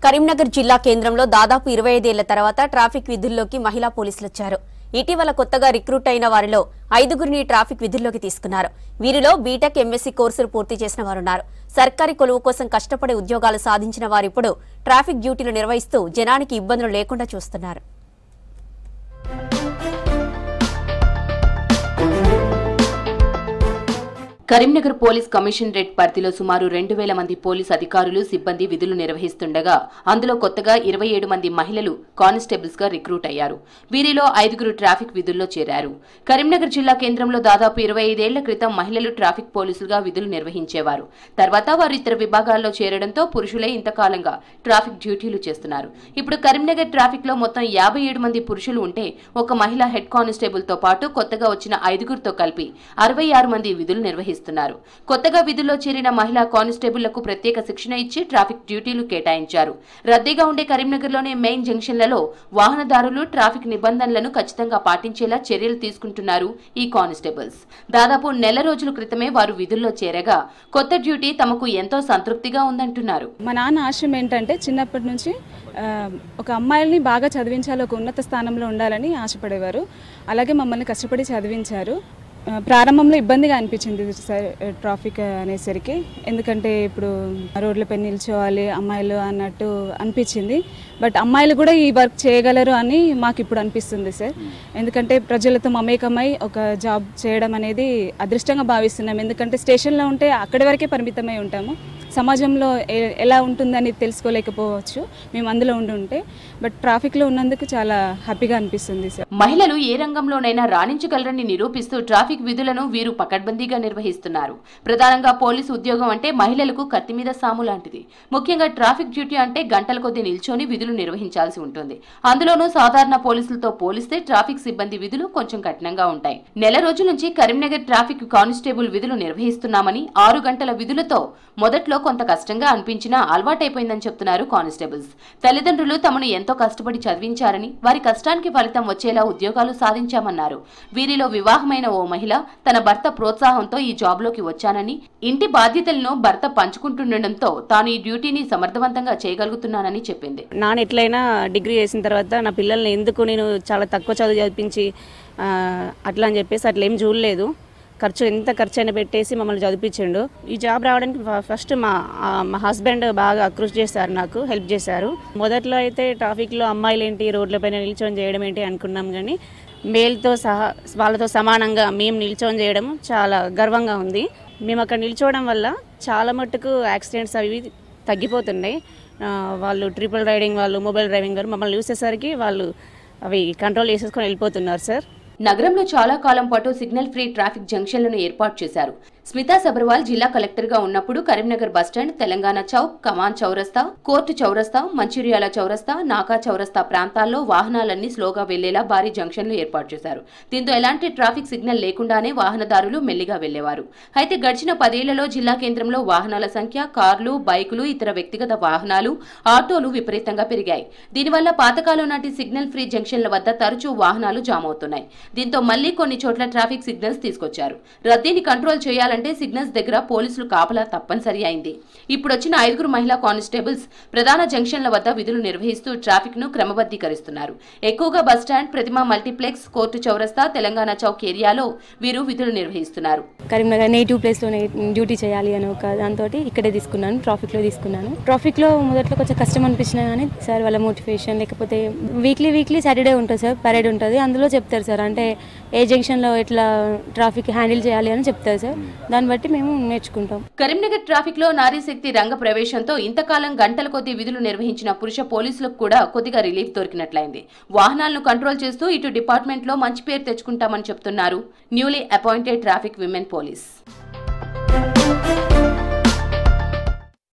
కరీంనగర్ జిల్లా కేంద్రంలో దాదాపు 25 ఏళ్ల తర్వాత ట్రాఫిక్ విధుల్లోకి మహిళా పోలీసులు వచ్చారు. ఇటీవల కొత్తగా రిక్రూట్ అయిన వారిలో 5గురిని ట్రాఫిక్ విధుల్లోకి తీసుకున్నారు. వీరిలో బీటెక్, ఎంఎస్సీ కోర్సులు పూర్తి చేసిన వారున్నారు. సర్కారీ కొలువు కోసం కష్టపడి ఉద్యోగాలు సాధించిన వారిప్పుడు ట్రాఫిక్ డ్యూటీలు నిర్వహిస్తూ జనానికి ఇబ్బందులు లేకుండా చూస్తున్నారు. కరీంనగర్ పోలీస్ కమిషనరేట్ పరిధిలో సుమారు 2000 మంది పోలీస్ అధికారులు సిబ్బంది విధులు నిర్వహిస్తుండగా అందులో కొత్తగా 27 మంది మహిళలు కానిస్టేబుల్స్ గా రిక్రూట్ అయ్యారు. వీరిలో 5గురు ట్రాఫిక్ విధుల్లో చేరారు. కరీంనగర్ జిల్లా కేంద్రంలో దాదాపు 25 ఏళ్ల క్రితం మహిళలు ట్రాఫిక్ పోలీసులుగా విధులు నిర్వహించేవారు. తర్వాత వారు ఇతర విభాగాల్లో చేరడంతో పురుషులే ఇంతకాలంగా ట్రాఫిక్ డ్యూటీలు చేస్తున్నారు. ఇప్పుడు కరీంనగర్ ట్రాఫిక్ లో మొత్తం 57 మంది పురుషులు ఉంటే ఒక మహిళా హెడ్ కానిస్టేబుల్ తో పాటు కొత్తగా వచ్చిన 5గురితో కలిపి 66 మంది విధులు నిర్వహిస్తున్నారు. కొత్తగా విధుల్లో చేరిన మహిళా కానిస్టేబుళ్లకు ప్రత్యేక శిక్షణ ఇచ్చి ట్రాఫిక్ డ్యూటీలు కేటాయించారు. రద్దీగా ఉండే కరీంనగర్లోని మెయిన్ జంక్షన్లలో వాహనదారులు ట్రాఫిక్ నిబంధనలను ఖచ్చితంగా పాటించేలా చర్యలు తీసుకుంటున్నారు ఈ కానిస్టేబుల్స్. దాదాపు నెల రోజుల క్రితమే వారు విధుల్లో చేరగా కొత్త డ్యూటీ తమకు ఎంతో సంతృప్తిగా ఉందంటున్నారు. మా నాన్న ఆశయం ఏంటంటే చిన్నప్పటి నుంచి ఒక అమ్మాయిల్ని బాగా చదివించాలి, ఒక ఉన్నత స్థానంలో ఉండాలని ఆశపడేవారు. అలాగే మమ్మల్ని కష్టపడి చదివించారు. ప్రారంభంలో ఇబ్బందిగా అనిపించింది సార్ ట్రాఫిక్ అనేసరికి, ఎందుకంటే ఇప్పుడు రోడ్లపై నిల్చోవాలి అమ్మాయిలు అన్నట్టు అనిపించింది. బట్ అమ్మాయిలు కూడా ఈ వర్క్ చేయగలరు అని మాకు ఇప్పుడు అనిపిస్తుంది సార్. ఎందుకంటే ప్రజలతో మమేకమై ఒక జాబ్ చేయడం అనేది అదృష్టంగా భావిస్తున్నాం. ఎందుకంటే స్టేషన్లో ఉంటే అక్కడి వరకే పరిమితమై ఉంటాము. సమాజంలో ఎలా ఉంటుందని తెలుసుకోలేకపోవచ్చు మేము అందులో ఉంటే. బట్ ట్రాఫిక్లో ఉన్నందుకు చాలా హ్యాపీగా అనిపిస్తుంది సార్. మహిళలు ఏ రంగంలోనైనా రాణించగలరని నిరూపిస్తూ ట్రాఫిక్ విధులను వీరు పకడ్బందీగా నిర్వహిస్తున్నారు. ప్రధానంగా పోలీసు ఉద్యోగం అంటే మహిళలకు కత్తి మీద సాము లాంటిది. ముఖ్యంగా ట్రాఫిక్ డ్యూటీ అంటే గంటల కొద్దీ నిల్చొని విధులు నిర్వహించాల్సి ఉంటుంది. అందులోనూ సాధారణ పోలీసులతో పోలిస్తే ట్రాఫిక్ సిబ్బంది విధులు కొంచెం కఠినంగా ఉంటాయి. నెల రోజుల నుంచి కరీంనగర్ ట్రాఫిక్ కానిస్టేబుల్ విధులు నిర్వహిస్తున్నామని, 6 గంటల విధులతో మొదట్లో కొంత కష్టంగా అనిపించినా అలవాటైపోయిందని చెప్తున్నారు కానిస్టేబుల్స్. తల్లిదండ్రులు తమను ఎంతో కష్టపడి చదివించారని, వారి కష్టానికి ఫలితం వచ్చేలా ఉద్యోగాలు సాధించామన్నారు. వీరిలో వివాహమైన ఓ మహిళ తన భర్త ప్రోత్సాహంతో ఈ జాబ్లోకి వచ్చానని, ఇంటి బాధ్యతలను భర్త పంచుకుంటుండటంతో తాను ఈ డ్యూటీని సమర్థవంతంగా చేయగలుగుతున్నానని చెప్పింది. నాన్న ఎట్లయినా డిగ్రీ చేసిన తర్వాత నా పిల్లల్ని ఎందుకు నేను చాలా తక్కువ చదువు చదివించి అట్లా అని చెప్పేసి అట్లా ఏం చూడలేదు. ఎంత ఖర్చు అయినా పెట్టేసి మమ్మల్ని చదివించిండు. ఈ జాబ్ రావడానికి ఫస్ట్ మా హస్బెండ్ బాగా కృషి చేశారు, నాకు హెల్ప్ చేశారు. మొదట్లో అయితే ట్రాఫిక్లో అమ్మాయిలు ఏంటి రోడ్లపైన నిల్చొని చేయడం ఏంటి అనుకున్నాం, కానీ మేల్తో సహా వాళ్ళతో సమానంగా మేము నిల్చొని చేయడం చాలా గర్వంగా ఉంది. మేము అక్కడ నిల్చోవడం వల్ల చాలా మట్టుకు యాక్సిడెంట్స్ అవి తగ్గిపోతున్నాయి. వాళ్ళు ట్రిపుల్ రైడింగ్ వాళ్ళు, మొబైల్ డ్రైవింగ్ వాళ్ళు మమ్మల్ని చూసేసరికి వాళ్ళు అవి కంట్రోల్ చేసేసుకొని వెళ్ళిపోతున్నారు సార్. నగరంలో చాలా కాలం పాటు సిగ్నల్ ఫ్రీ ట్రాఫిక్ జంక్షన్లను ఏర్పాటు చేశారు. స్మితా సబర్వాల్ జిల్లా కలెక్టర్ గా ఉన్నప్పుడు కరీంనగర్ బస్టాండ్, తెలంగాణ చౌక్, కమాన్ చౌరస్తా, కోర్టు చౌరస్తా, మంచిర్యాల చౌరస్తా, నాకా చౌరస్తా ప్రాంతాల్లో వాహనాలన్నీ స్లోగా వెళ్లేలా భారీ జంక్షన్లు ఏర్పాటు చేశారు. దీంతో ఎలాంటి ట్రాఫిక్ సిగ్నల్ లేకుండానే వాహనదారులు మెల్లిగా వెళ్లేవారు. అయితే గడిచిన 10 ఏళ్లలో జిల్లా కేంద్రంలో వాహనాల సంఖ్య, కార్లు, బైకులు, ఇతర వ్యక్తిగత వాహనాలు, ఆటోలు విపరీతంగా పెరిగాయి. దీనివల్ల పాతకాలం నాటి సిగ్నల్ ఫ్రీ జంక్షన్ల వద్ద తరచూ వాహనాలు జామ్ అవుతున్నాయి. దీంతో మళ్లీ కొన్ని చోట్ల ట్రాఫిక్ సిగ్నల్స్ తీసుకొచ్చారు. రద్దీని కంట్రోల్ చేయాలంటే సిగ్నల్స్ దగ్గర పోలీసులు కాపలా తప్పనిసరి అయింది. ఇప్పుడు వచ్చిన 5గురు మహిళా కానిస్టేబుల్స్ ప్రధాన జంక్షన్ల వద్ద విధులు నిర్వహిస్తూ ట్రాఫిక్ ను క్రమబద్ధీకరిస్తున్నారు. ఎక్కువగా బస్టాండ్, ప్రతిమా మల్టీప్లెక్స్, కోర్టు చౌరస్తా, తెలంగాణ చౌక్ ఏరియాలో వీరు విధులు నిర్వహిస్తున్నారు. కరీంనగర్ నేటివ్ ప్లేస్ లో డ్యూటీ చేయాలి అని ఒక దాంతో ఇక్కడే తీసుకున్నాను, ట్రాఫిక్ లో తీసుకున్నాను. ట్రాఫిక్ లో మొదట్లో కొంచెం కష్టం అనిపించినా కానీ సార్ వాళ్ళ మోటివేషన్, లేకపోతే వీక్లీ సాటర్డే ఉంటుంది సార్, పరేడ్ ఉంటుంది, అందులో చెప్తారు సార్ అంటే ఏ జంక్షన్ లో ఎట్లా ట్రాఫిక్ హ్యాండిల్ చేయాలి అని చెప్తారు సార్. దాన్ని బట్టి మేము నేర్చుకుంటాం. కరీంనగర్ ట్రాఫిక్ లో నారీశక్తి రంగ ప్రవేశంతో ఇంతకాలం గంటల కొద్దీ విధులు నిర్వహించిన పురుష పోలీసులకు కూడా కొద్దిగా రిలీఫ్ దొరికినట్లయింది. వాహనాలను కంట్రోల్ చేస్తూ ఇటు డిపార్ట్మెంట్ లో మంచి పేరు తెచ్చుకుంటామని చెప్తున్నారు newly appointed traffic women police.